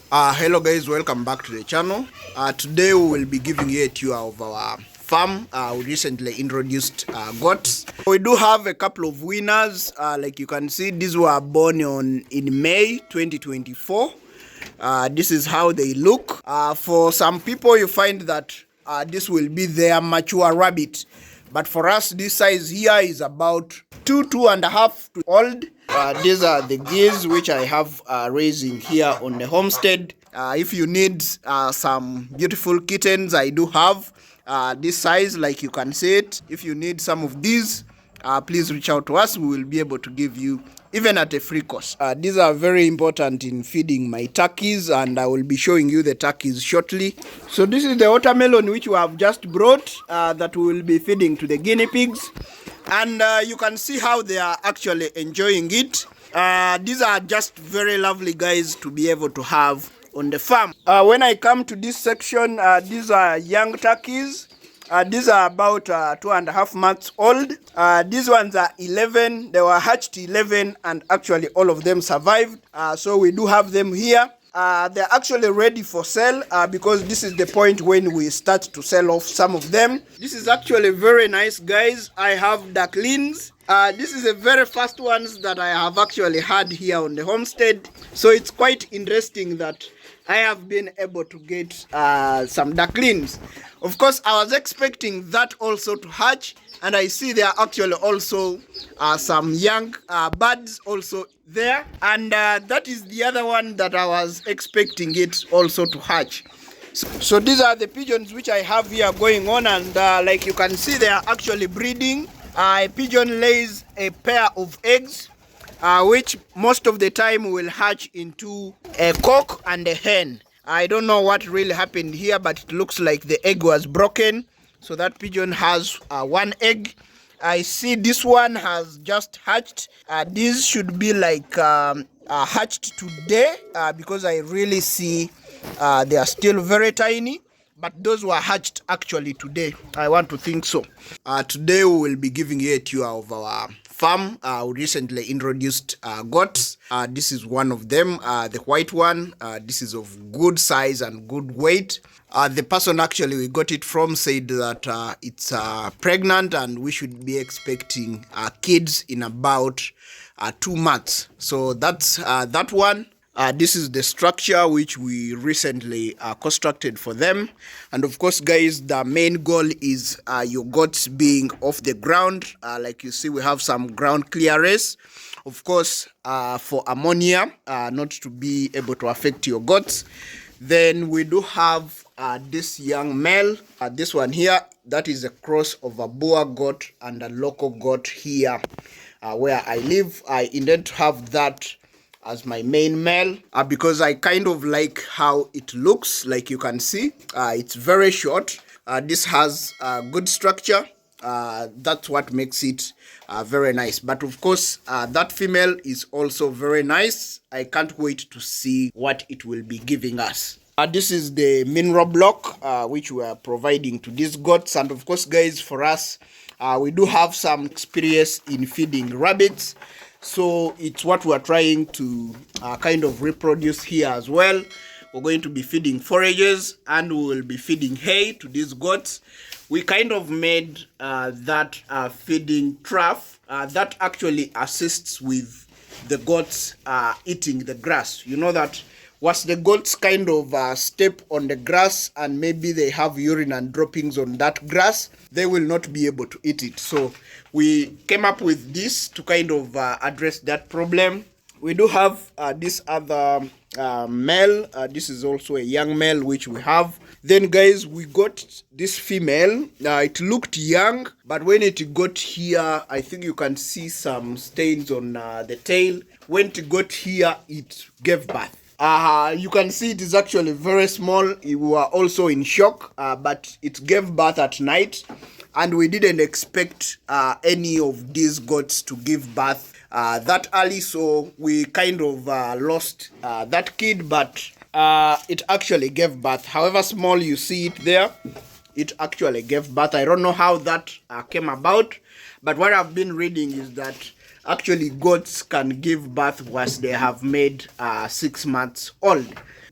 Hello guys, welcome back to the channel. Today we will be giving you a tour of our farm. We recently introduced goats. We do have a couple of winners. Like you can see, these were born in May 2024. This is how they look. For some people, you find that this will be their mature rabbit. But for us, this size here is about 2.5 to old. These are the geese which I have raising here on the homestead. If you need some beautiful kittens, I do have this size, like you can see it. If you need some of these, please reach out to us. We will be able to give you even at a free cost. These are very important in feeding my turkeys, and I will be showing you the turkeys shortly. So this is the watermelon which we have just brought that we will be feeding to the guinea pigs. And you can see how they are actually enjoying it. These are just very lovely guys to be able to have on the farm. When I come to this section, these are young turkeys. These are about 2.5 months old. These ones are 11. They were hatched 11, and actually all of them survived. So we do have them here. They're actually ready for sale because this is the point when we start to sell off some of them. This is actually very nice, guys. I have ducklings. This is the very first ones that I have actually had here on the homestead. So it's quite interesting that I have been able to get some ducklings. Of course, I was expecting that also to hatch, and I see there are actually also some young birds also there, and that is the other one that I was expecting it also to hatch. So these are the pigeons which I have here going on, and like you can see, they are actually breeding. A pigeon lays a pair of eggs, which most of the time will hatch into a cock and a hen. I don't know what really happened here, but it looks like the egg was broken. So that pigeon has one egg. I see this one has just hatched. These should be like hatched today because I really see they are still very tiny. But those were hatched actually today. I want to think so. Today we will be giving you a tour of our farm. We recently introduced goats. This is one of them, the white one. This is of good size and good weight. The person actually we got it from said that it's pregnant and we should be expecting kids in about 2 months. So that's that one. This is the structure which we recently constructed for them. And of course, guys, the main goal is your goats being off the ground. Like you see, we have some ground clearance. Of course, for ammonia, not to be able to affect your goats. Then we do have this young male. This one here, that is a cross of a Boer goat and a local goat here where I live. I intend to have that as my main male because I kind of like how it looks. Like you can see, it's very short. This has good structure. That's what makes it very nice. But of course, that female is also very nice. I can't wait to see what it will be giving us. This is the mineral block which we are providing to these goats. And of course, guys, for us, we do have some experience in feeding rabbits. So it's what we're trying to kind of reproduce here as well. We're going to be feeding forages and we will be feeding hay to these goats. We kind of made that feeding trough that actually assists with the goats eating the grass. You know that once the goats kind of step on the grass and maybe they have urine and droppings on that grass, they will not be able to eat it. So we came up with this to kind of address that problem. We do have this other male. This is also a young male which we have. Then guys, we got this female. It looked young, but when it got here, I think you can see some stains on the tail. When it got here, it gave birth. You can see it is actually very small. We were also in shock, but it gave birth at night, and we didn't expect any of these goats to give birth that early, so we kind of lost that kid, but it actually gave birth. However small you see it there, it actually gave birth. I don't know how that came about, but what I've been reading is that actually goats can give birth once they have made 6 months old.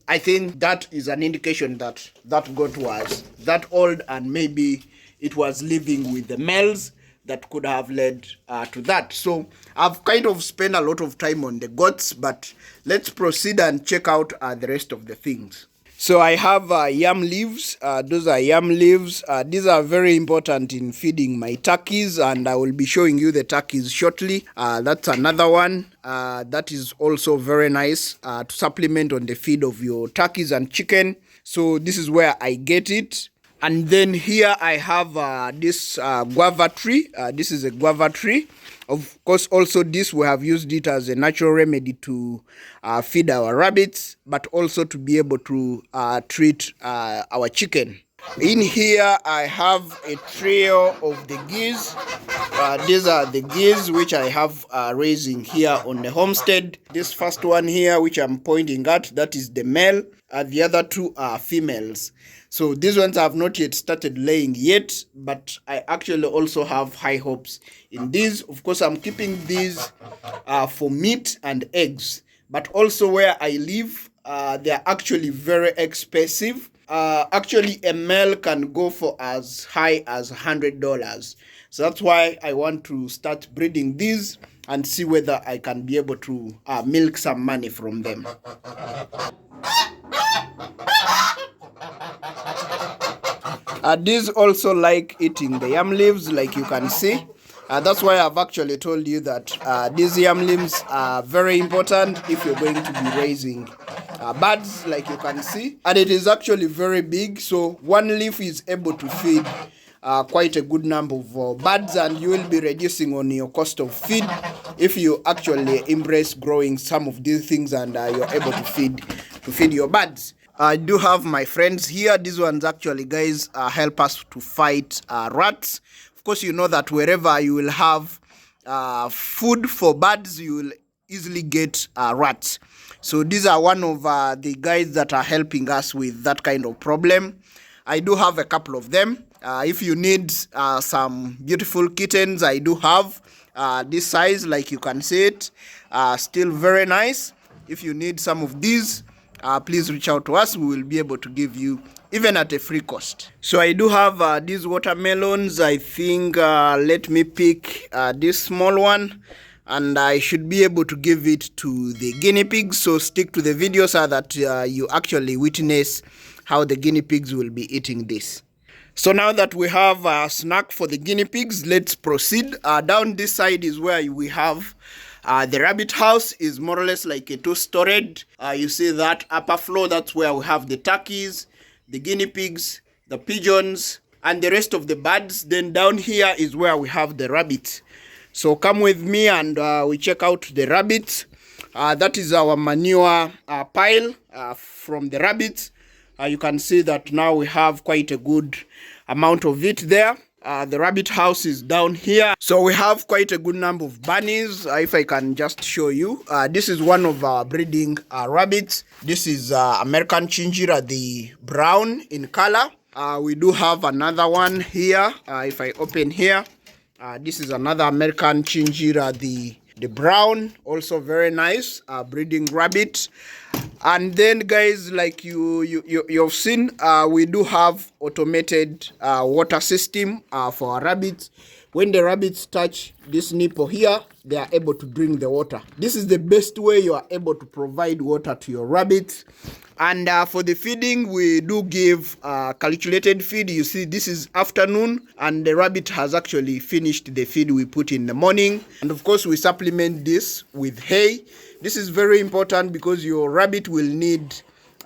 I think that is an indication that that goat was that old, and maybe it was living with the males that could have led to that. So I've kind of spent a lot of time on the goats, but let's proceed and check out the rest of the things. So I have yam leaves. Those are yam leaves. These are very important in feeding my turkeys, and I will be showing you the turkeys shortly. That's another one. That is also very nice to supplement on the feed of your turkeys and chicken. So this is where I get it. And then here I have this guava tree. This is a guava tree. Of course, also this we have used it as a natural remedy to feed our rabbits, but also to be able to treat our chicken. In here I have a trio of the geese. These are the geese which I have raising here on the homestead. This first one here which I'm pointing at, that is the male. The other two are females. So these ones have not yet started laying yet, but I actually also have high hopes in these. Of course, I'm keeping these for meat and eggs, but also where I live, they are actually very expensive. Actually, a male can go for as high as $100. So that's why I want to start breeding these and see whether I can be able to milk some money from them. These also like eating the yam leaves, like you can see. That's why I've actually told you that these yam leaves are very important if you're going to be raising birds, like you can see. And it is actually very big, so one leaf is able to feed quite a good number of birds, and you will be reducing on your cost of feed if you actually embrace growing some of these things and you're able to feed your birds. I do have my friends here. These ones actually, guys, help us to fight rats. Of course, you know that wherever you will have food for birds, you will easily get rats. So these are one of the guys that are helping us with that kind of problem. I do have a couple of them. If you need some beautiful kittens, I do have this size, like you can see it. Still very nice. If you need some of these, please reach out to us. We will be able to give you even at a free cost. So I do have these watermelons. I think let me pick this small one, and I should be able to give it to the guinea pigs. So stick to the video so that you actually witness how the guinea pigs will be eating this. So now that we have a snack for the guinea pigs, let's proceed. Down this side is where we have the rabbit house. Is more or less like a two-storied. You see that upper floor, that's where we have the turkeys, the guinea pigs, the pigeons, and the rest of the birds. Then down here is where we have the rabbits. So come with me and we check out the rabbits. That is our manure pile from the rabbits. You can see that now we have quite a good amount of it there. The rabbit house is down here. So we have quite a good number of bunnies. If I can just show you. This is one of our breeding rabbits. This is American Chinchilla, the brown in color. We do have another one here. If I open here, this is another American Chinchilla, the brown, also very nice breeding rabbit. And then, guys, like you've seen, we do have automated water system for our rabbits. When the rabbits touch this nipple here, they are able to drink the water. This is the best way you are able to provide water to your rabbits. And for the feeding, we do give calculated feed. You see, this is afternoon, and the rabbit has actually finished the feed we put in the morning. And of course, we supplement this with hay. This is very important because your rabbit will need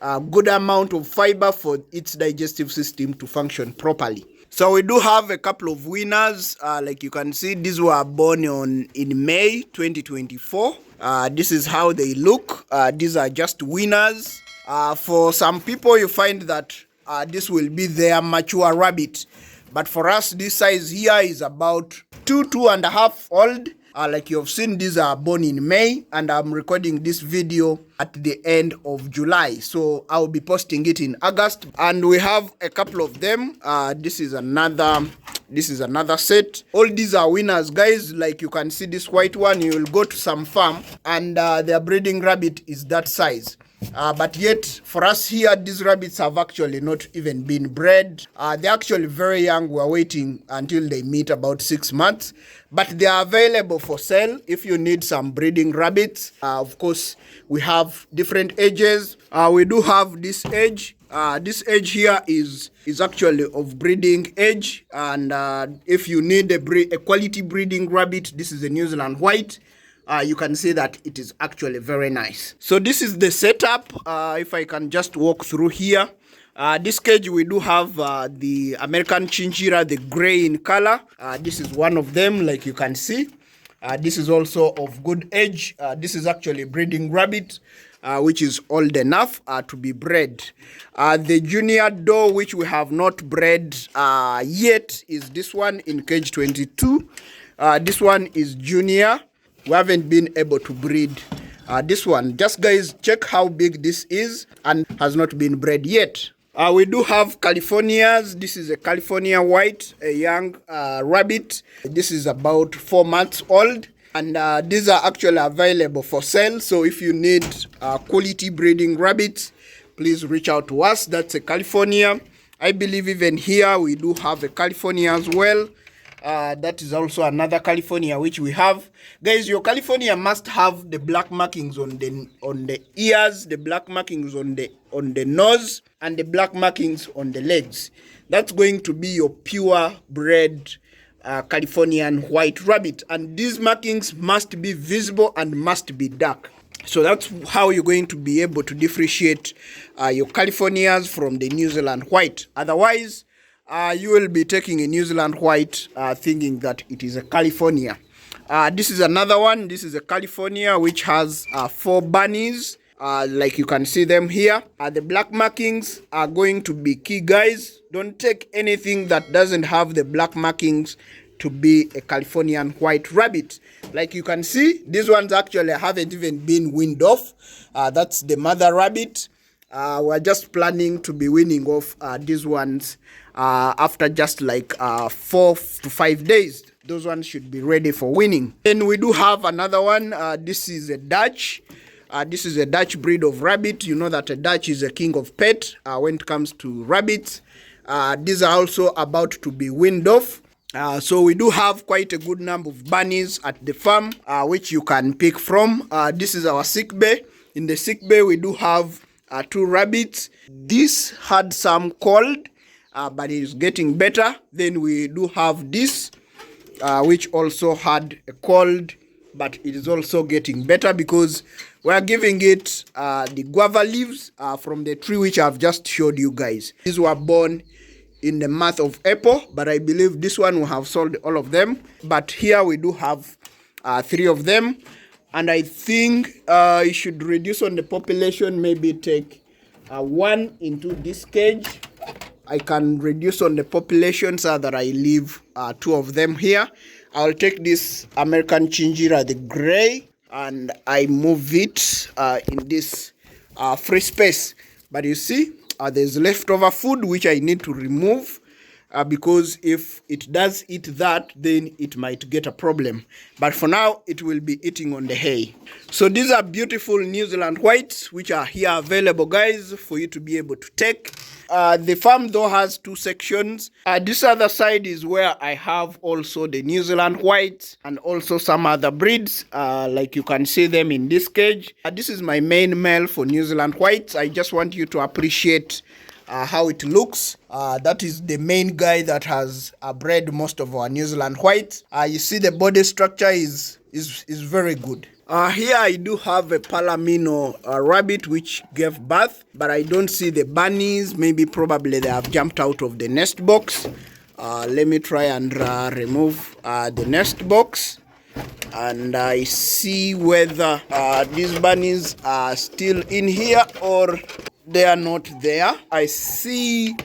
a good amount of fiber for its digestive system to function properly. So we do have a couple of winners. Like you can see, these were born in May 2024. This is how they look. These are just winners. For some people, you find that this will be their mature rabbit. But for us, this size here is about 2.5 old. Like you have seen, these are born in May, and I'm recording this video at the end of July. So I'll be posting it in August. And we have a couple of them. This is another set. All these are winners, guys. Like you can see this white one, you will go to some farm and their breeding rabbit is that size. But yet, for us here, these rabbits have actually not even been bred. They're actually very young. We're waiting until they meet about 6 months. But they are available for sale if you need some breeding rabbits. Of course, we have different ages. We do have this age. This age here is actually of breeding age. And if you need a quality breeding rabbit, this is a New Zealand White. You can see that it is actually very nice. So this is the setup. If I can just walk through here. This cage we do have the American Chinchilla, the gray in color. This is one of them, like you can see. This is also of good age. This is actually a breeding rabbit, which is old enough to be bred. The junior doe, which we have not bred yet, is this one in cage 22. This one is junior. We haven't been able to breed this one. Just guys, check how big this is and has not been bred yet. We do have Californias. This is a California White, a young rabbit. This is about 4 months old. And these are actually available for sale. So if you need quality breeding rabbits, please reach out to us. That's a California. I believe even here we do have a California as well. That is also another California which we have. Guys, your California must have the black markings on the ears, the black markings on the nose, and the black markings on the legs. That's going to be your pure bred Californian white rabbit, and these markings must be visible and must be dark. So that's how you're going to be able to differentiate your Californias from the New Zealand White. Otherwise, you will be taking a New Zealand White thinking that it is a California. This is another one. This is a California which has 4 bunnies, like you can see them here. The black markings are going to be key, guys. Don't take anything that doesn't have the black markings to be a Californian white rabbit. Like you can see, these ones actually haven't even been weaned off. That's the mother rabbit. We're just planning to be weaning off these ones after just like 4 to 5 days. Those ones should be ready for weaning. Then we do have another one. This is a Dutch. This is a Dutch breed of rabbit. You know that a Dutch is a king of pet when it comes to rabbits. These are also about to be weaned off. So we do have quite a good number of bunnies at the farm, which you can pick from. This is our sick bay. In the sick bay, we do have 2 rabbits. This had some cold, but it is getting better. Then we do have this, which also had a cold, but it is also getting better because we are giving it the guava leaves from the tree which I've just showed you guys. These were born in the month of April, but I believe this one will have sold all of them. But here we do have 3 of them. And I think you should reduce on the population, maybe take 1 into this cage. I can reduce on the population so that I leave 2 of them here. I'll take this American Chinchilla, the gray, and I move it in this free space. But you see, there's leftover food which I need to remove because if it does eat that, then it might get a problem. But for now, it will be eating on the hay. So these are beautiful New Zealand Whites which are here available, guys, for you to be able to take. The farm though has 2 sections. This other side is where I have also the New Zealand White and also some other breeds, like you can see them in this cage. This is my main male for New Zealand Whites. I just want you to appreciate how it looks. That is the main guy that has bred most of our New Zealand Whites. You see the body structure is very good. Here I do have a Palomino rabbit which gave birth, but I don't see the bunnies. Maybe probably they have jumped out of the nest box. Let me try and remove the nest box, and I see whether these bunnies are still in here or they are not there. I see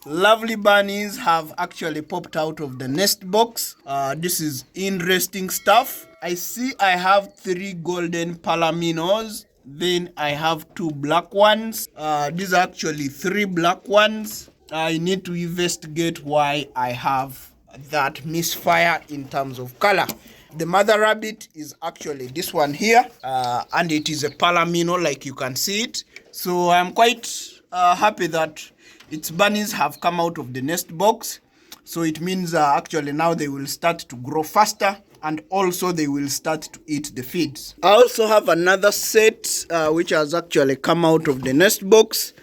lovely bunnies have actually popped out of the nest box. This is interesting stuff. I see I have 3 golden Palominos. Then I have 2 black ones. These are actually 3 black ones. I need to investigate why I have that misfire in terms of color. The mother rabbit is actually this one here, and it is a Palomino, like you can see it. So I'm quite happy that its bunnies have come out of the nest box. So it means actually now they will start to grow faster, and also they will start to eat the feeds. I also have another set which has actually come out of the nest box.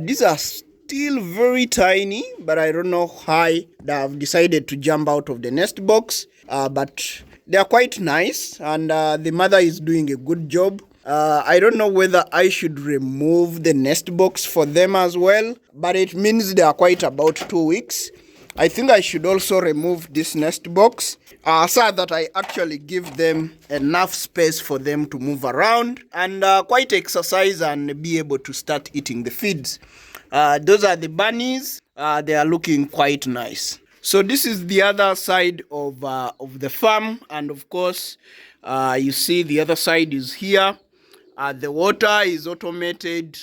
These are still very tiny, but I don't know why they have decided to jump out of the nest box. But they are quite nice, and the mother is doing a good job. I don't know whether I should remove the nest box for them as well, but it means they are quite about 2 weeks. I think I should also remove this nest box so that I actually give them enough space for them to move around and quite exercise and be able to start eating the feeds. Those are the bunnies. They are looking quite nice. So this is the other side of the farm, and of course you see the other side is here. The water is automated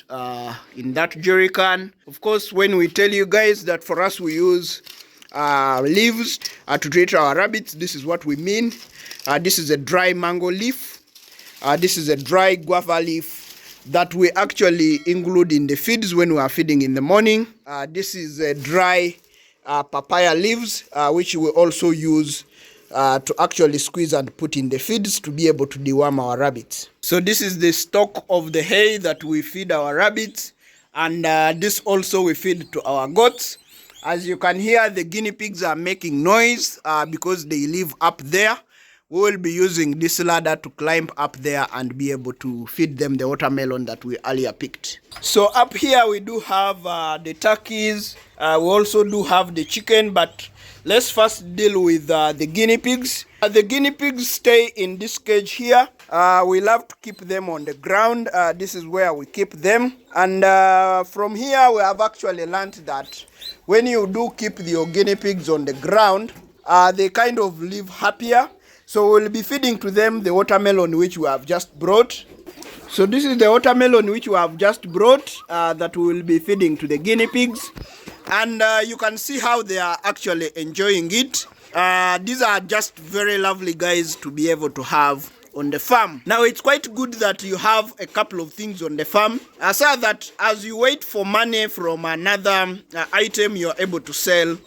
in that jerry can. Of course, when we tell you guys that for us we use leaves to treat our rabbits, this is what we mean. This is a dry mango leaf. This is a dry guava leaf that we actually include in the feeds when we are feeding in the morning. This is a dry papaya leaves, which we also use to actually squeeze and put in the feeds to be able to deworm our rabbits. So this is the stock of the hay that we feed our rabbits, and this also we feed to our goats. As you can hear, the guinea pigs are making noise because they live up there. We will be using this ladder to climb up there and be able to feed them the watermelon that we earlier picked. So up here we do have the turkeys. We also do have the chicken, but let's first deal with the guinea pigs. The guinea pigs stay in this cage here. We love to keep them on the ground. This is where we keep them. And from here we have actually learned that when you do keep your guinea pigs on the ground, they kind of live happier. So we'll be feeding to them the watermelon which we have just brought. So this is the watermelon which we have just brought that we will be feeding to the guinea pigs. And you can see how they are actually enjoying it. These are just very lovely guys to be able to have on the farm. Now it's quite good that you have a couple of things on the farm so that as you wait for money from another item, you're able to sell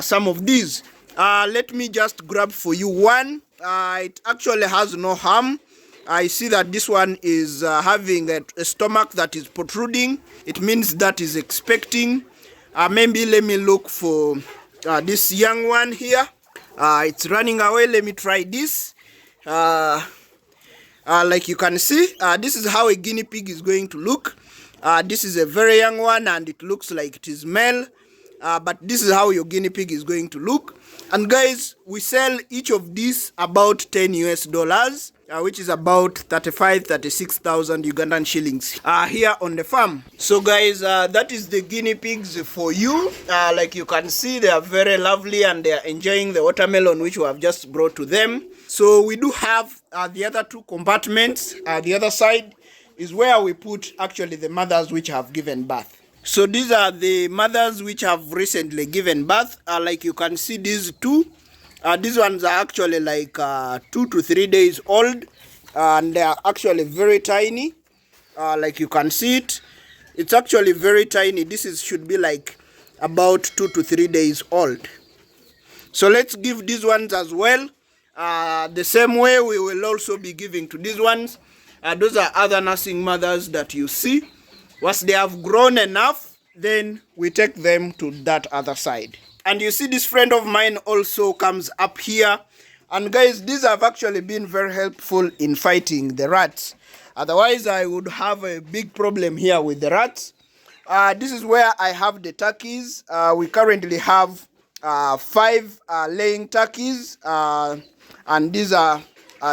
some of these. Let me just grab for you one. It actually has no harm. I see that this one is having a stomach that is protruding. It means that is expecting. Maybe let me look for this young one here. It's running away. Let me try this. Like you can see, this is how a guinea pig is going to look. This is a very young one and it looks like it is male. But this is how your guinea pig is going to look. And guys, we sell each of these about $10 US, which is about 36,000 Ugandan shillings here on the farm. So guys, that is the guinea pigs for you. Like you can see, they are very lovely and they are enjoying the watermelon which we have just brought to them. So we do have the other two compartments. The other side is where we put actually the mothers which have given birth. So these are the mothers which have recently given birth. Like you can see these two. These ones are actually like 2 to 3 days old. And they are actually very tiny. Like you can see it. It's actually very tiny. This should be like about 2 to 3 days old. So let's give these ones as well. The same way we will also be giving to these ones. Those are other nursing mothers that you see. Once they have grown enough, then we take them to that other side. And you see this friend of mine also comes up here. And guys, these have actually been very helpful in fighting the rats. Otherwise, I would have a big problem here with the rats. This is where I have the turkeys. We currently have 5 laying turkeys. And these are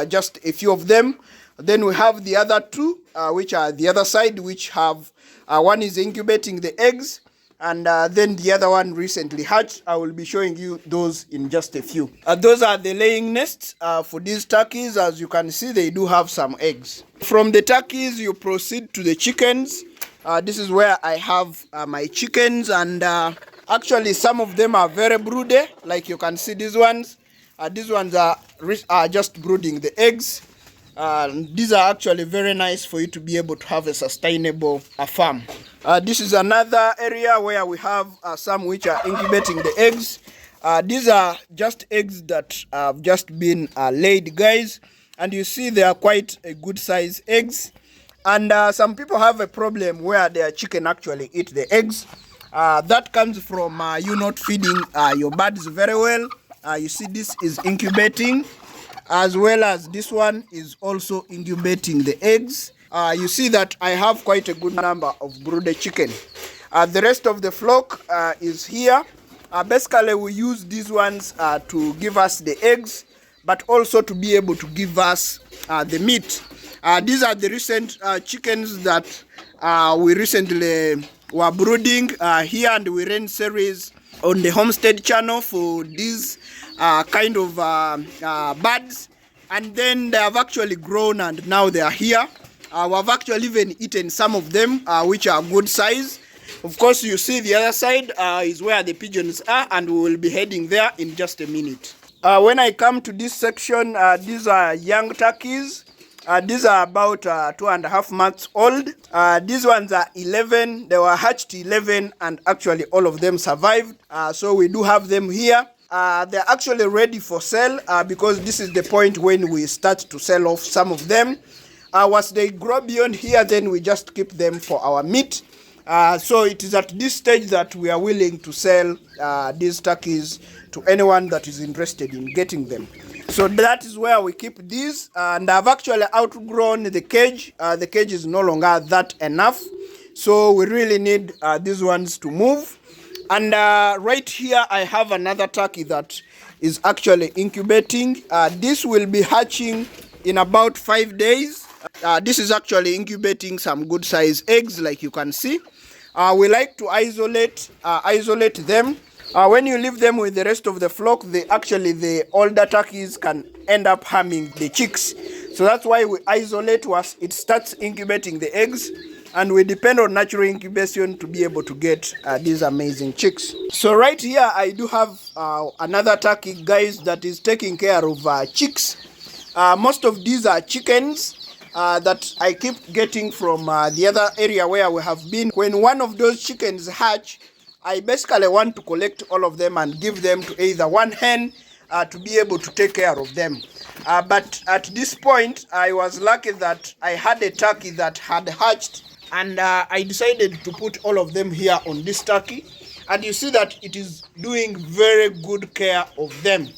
just a few of them. Then we have the other 2, which are the other side, which have one is incubating the eggs, and then the other one recently hatched. I will be showing you those in just a few. Those are the laying nests for these turkeys. As you can see, they do have some eggs. From the turkeys, you proceed to the chickens. This is where I have my chickens, and actually some of them are very broody. Like you can see these ones. These ones are just brooding the eggs. These are actually very nice for you to be able to have a sustainable farm. This is another area where we have some which are incubating the eggs. These are just eggs that have just been laid, guys, and you see they are quite a good size eggs. And some people have a problem where their chicken actually eat the eggs. That comes from you not feeding your birds very well. You see this is incubating, as well as this one is also incubating the eggs. You see that I have quite a good number of brooded chicken. The rest of the flock is here. Basically, we use these ones to give us the eggs, but also to be able to give us the meat. These are the recent chickens that we recently were brooding here, and we ran series on the Homestead channel for these kind of birds, and then they have actually grown and now they are here. We've actually even eaten some of them, which are good size. Of course, you see the other side is where the pigeons are, and we will be heading there in just a minute. When I come to this section, these are young turkeys. These are about 2.5 months old. These ones are 11. They were hatched 11, and actually all of them survived. So we do have them here. They're actually ready for sale because this is the point when we start to sell off some of them. Once they grow beyond here, then we just keep them for our meat. So it is at this stage that we are willing to sell these turkeys to anyone that is interested in getting them. So that is where we keep these, and I've actually outgrown the cage. The cage is no longer that enough, so we really need these ones to move. And right here I have another turkey that is actually incubating. This will be hatching in about 5 days. This is actually incubating some good size eggs, like you can see. We like to isolate them. When you leave them with the rest of the flock, the older turkeys can end up harming the chicks. So that's why we isolate once it starts incubating the eggs, and we depend on natural incubation to be able to get these amazing chicks. So right here I do have another turkey, guys, that is taking care of chicks. Most of these are chickens that I keep getting from the other area where we have been. When one of those chickens hatch, I basically want to collect all of them and give them to either one hen to be able to take care of them. But at this point, I was lucky that I had a turkey that had hatched, and I decided to put all of them here on this turkey. And you see that it is doing very good care of them.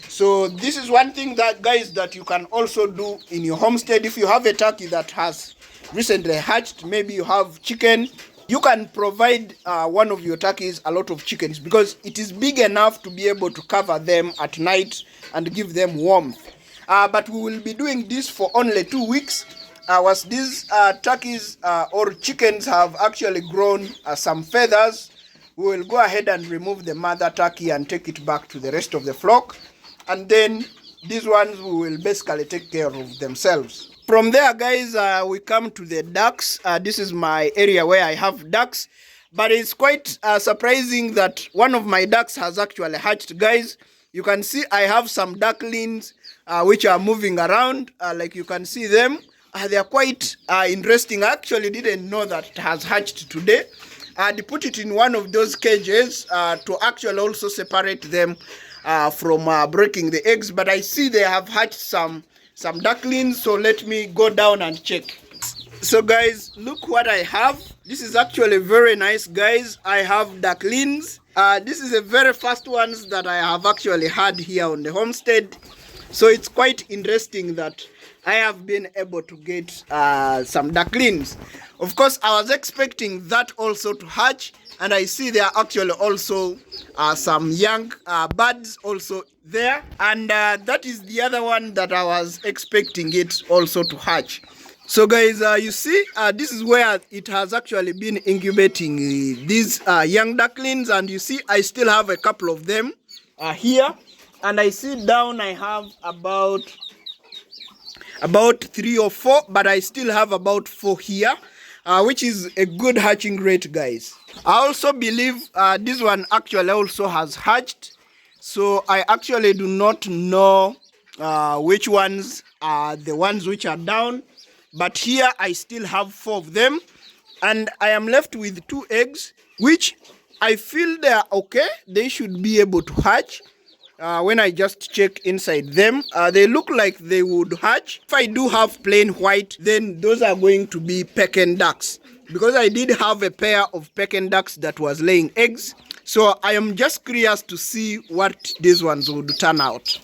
So this is one thing that, guys, that you can also do in your homestead. If you have a turkey that has recently hatched, maybe you have chicken, you can provide one of your turkeys a lot of chickens, because it is big enough to be able to cover them at night and give them warmth. But we will be doing this for only 2 weeks. Once these turkeys or chickens have actually grown some feathers, we will go ahead and remove the mother turkey and take it back to the rest of the flock. And then these ones we will basically take care of themselves. From there, guys, we come to the ducks. This is my area where I have ducks. But it's quite surprising that one of my ducks has actually hatched, guys. You can see I have some ducklings which are moving around. Like you can see them. They are quite interesting. I actually didn't know that it has hatched today. I put it in one of those cages to actually also separate them from breaking the eggs. But I see they have hatched some ducklings, so let me go down and check. So guys, look what I have. This is actually very nice, guys. I have ducklings. This is the very first ones that I have actually had here on the homestead. So it's quite interesting that I have been able to get some ducklings. Of course, I was expecting that also to hatch, and I see there are actually also some young birds also there, and that is the other one that I was expecting it also to hatch. So guys, you see, this is where it has actually been incubating these young ducklings, and you see I still have a couple of them here, and I see down I have about 3 or 4, but I still have about 4 here, which is a good hatching rate, guys. I also believe this one actually also has hatched, so I actually do not know which ones are the ones which are down. But here I still have 4 of them, and I am left with 2 eggs, which I feel they are okay. They should be able to hatch. When I just check inside them, they look like they would hatch. If I do have plain white, then those are going to be Pekin ducks, because I did have a pair of Pekin ducks that was laying eggs. So I am just curious to see what these ones would turn out.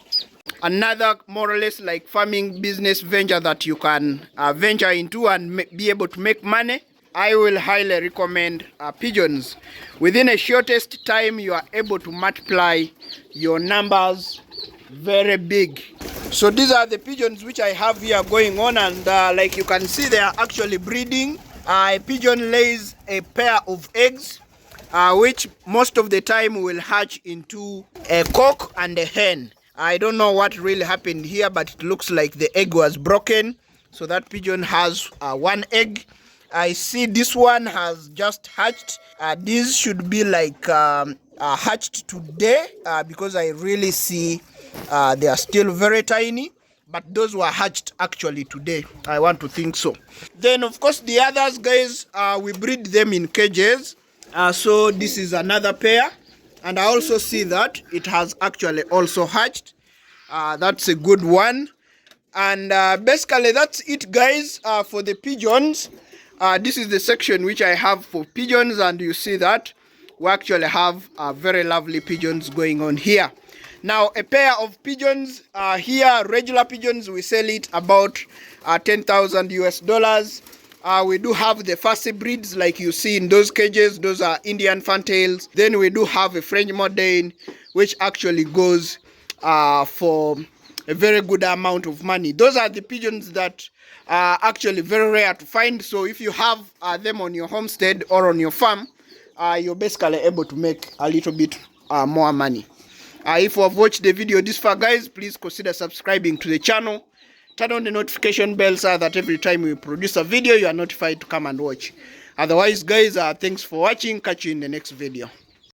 Another more or less like farming business venture that you can venture into and be able to make money, I will highly recommend pigeons. Within a shortest time, you are able to multiply your numbers very big. So these are the pigeons which I have here going on, and like you can see, they are actually breeding. A pigeon lays a pair of eggs, which most of the time will hatch into a cock and a hen. I don't know what really happened here, but it looks like the egg was broken. So that pigeon has 1 egg. I see this one has just hatched. These should be like hatched today, because I really see they are still very tiny. But those were hatched actually today. I want to think so. Then of course the others, guys, we breed them in cages. So this is another pair. And I also see that it has actually also hatched. That's a good one. And basically that's it, guys, for the pigeons. This is the section which I have for pigeons, and you see that we actually have very lovely pigeons going on here. Now, a pair of pigeons here, regular pigeons, we sell it about 10,000 US dollars. We do have the fussy breeds like you see in those cages. Those are Indian fantails. Then we do have a French Moderne, which actually goes for a very good amount of money. Those are the pigeons that are actually very rare to find. So if you have them on your homestead or on your farm, you're basically able to make a little bit more money. If you have watched the video this far, guys, please consider subscribing to the channel. Turn on the notification bell so that every time we produce a video, you are notified to come and watch. Otherwise, guys, thanks for watching. Catch you in the next video.